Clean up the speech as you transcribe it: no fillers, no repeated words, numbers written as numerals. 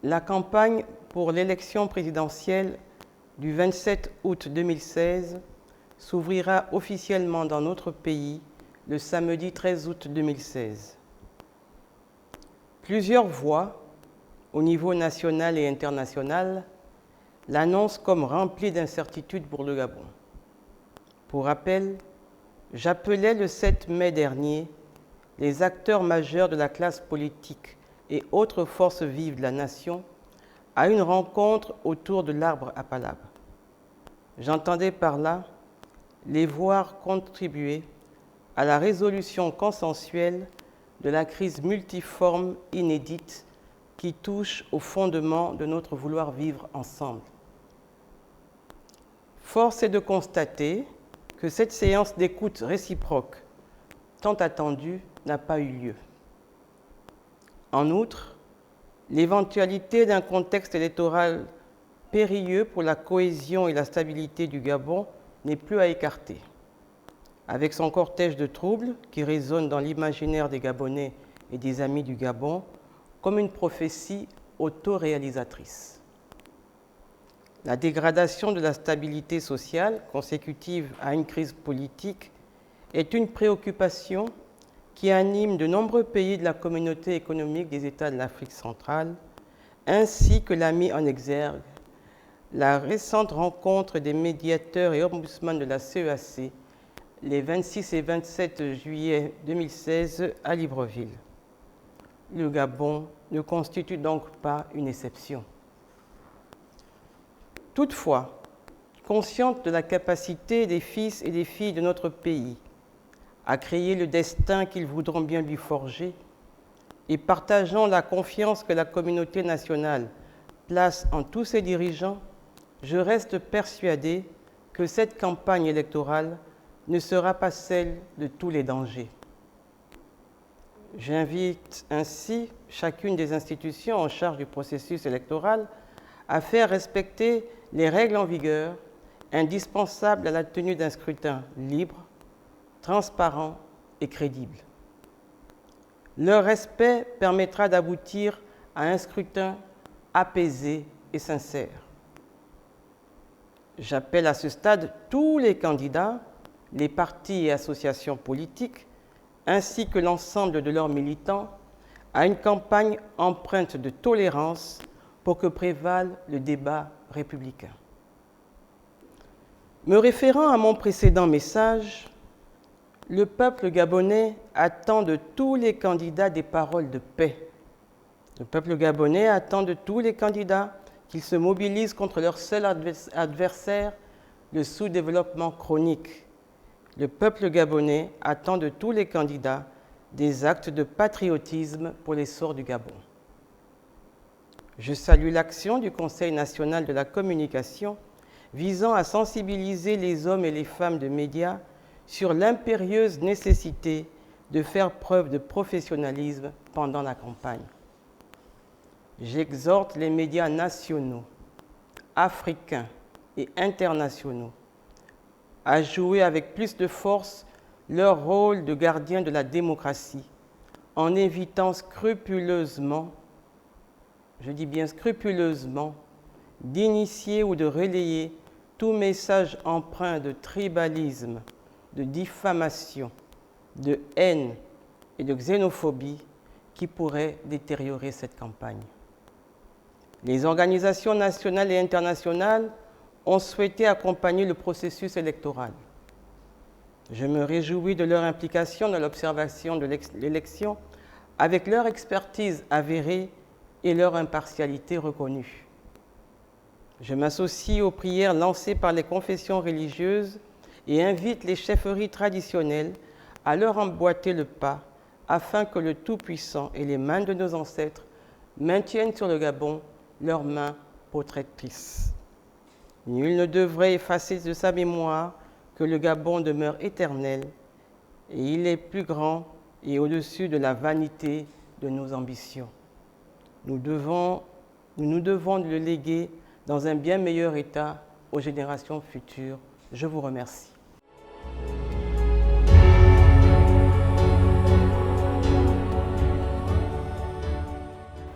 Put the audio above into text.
La campagne pour l'élection présidentielle du 27 août 2016 s'ouvrira officiellement dans notre pays le samedi 13 août 2016. Plusieurs voix, au niveau national et international, l'annoncent comme remplie d'incertitudes pour le Gabon. Pour rappel, j'appelais le 7 mai dernier les acteurs majeurs de la classe politique et autres forces vives de la nation à une rencontre autour de l'arbre à palabre. J'entendais par là les voir contribuer à la résolution consensuelle de la crise multiforme inédite qui touche au fondement de notre vouloir vivre ensemble. Force est de constater que cette séance d'écoute réciproque, tant attendue, n'a pas eu lieu. En outre, l'éventualité d'un contexte électoral périlleux pour la cohésion et la stabilité du Gabon n'est plus à écarter. Avec son cortège de troubles qui résonne dans l'imaginaire des Gabonais et des amis du Gabon comme une prophétie autoréalisatrice. La dégradation de la stabilité sociale consécutive à une crise politique est une préoccupation qui anime de nombreux pays de la communauté économique des États de l'Afrique centrale, ainsi que l'a mis en exergue la récente rencontre des médiateurs et ombudsman de la CEAC les 26 et 27 juillet 2016 à Libreville. Le Gabon ne constitue donc pas une exception. Toutefois, consciente de la capacité des fils et des filles de notre pays à créer le destin qu'ils voudront bien lui forger, et partageant la confiance que la communauté nationale place en tous ses dirigeants, je reste persuadé que cette campagne électorale ne sera pas celle de tous les dangers. J'invite ainsi chacune des institutions en charge du processus électoral à faire respecter les règles en vigueur, indispensables à la tenue d'un scrutin libre, transparent et crédible. Leur respect permettra d'aboutir à un scrutin apaisé et sincère. J'appelle à ce stade tous les candidats, les partis et associations politiques, ainsi que l'ensemble de leurs militants, à une campagne empreinte de tolérance pour que prévale le débat républicain. Me référant à mon précédent message, le peuple gabonais attend de tous les candidats des paroles de paix. Le peuple gabonais attend de tous les candidats qu'ils se mobilisent contre leur seul adversaire, le sous-développement chronique. Le peuple gabonais attend de tous les candidats des actes de patriotisme pour l'essor du Gabon. Je salue l'action du Conseil national de la communication visant à sensibiliser les hommes et les femmes de médias sur l'impérieuse nécessité de faire preuve de professionnalisme pendant la campagne. J'exhorte les médias nationaux, africains et internationaux à jouer avec plus de force leur rôle de gardien de la démocratie en évitant scrupuleusement, je dis bien scrupuleusement, d'initier ou de relayer tout message empreint de tribalisme, de diffamation, de haine et de xénophobie qui pourrait détériorer cette campagne. Les organisations nationales et internationales ont souhaité accompagner le processus électoral. Je me réjouis de leur implication dans l'observation de l'élection avec leur expertise avérée et leur impartialité reconnue. Je m'associe aux prières lancées par les confessions religieuses et invite les chefferies traditionnelles à leur emboîter le pas afin que le Tout-Puissant et les mains de nos ancêtres maintiennent sur le Gabon leurs mains protectrices. Nul ne devrait effacer de sa mémoire que le Gabon demeure éternel et il est plus grand et au-dessus de la vanité de nos ambitions. Nous nous devons de le léguer dans un bien meilleur état aux générations futures. Je vous remercie.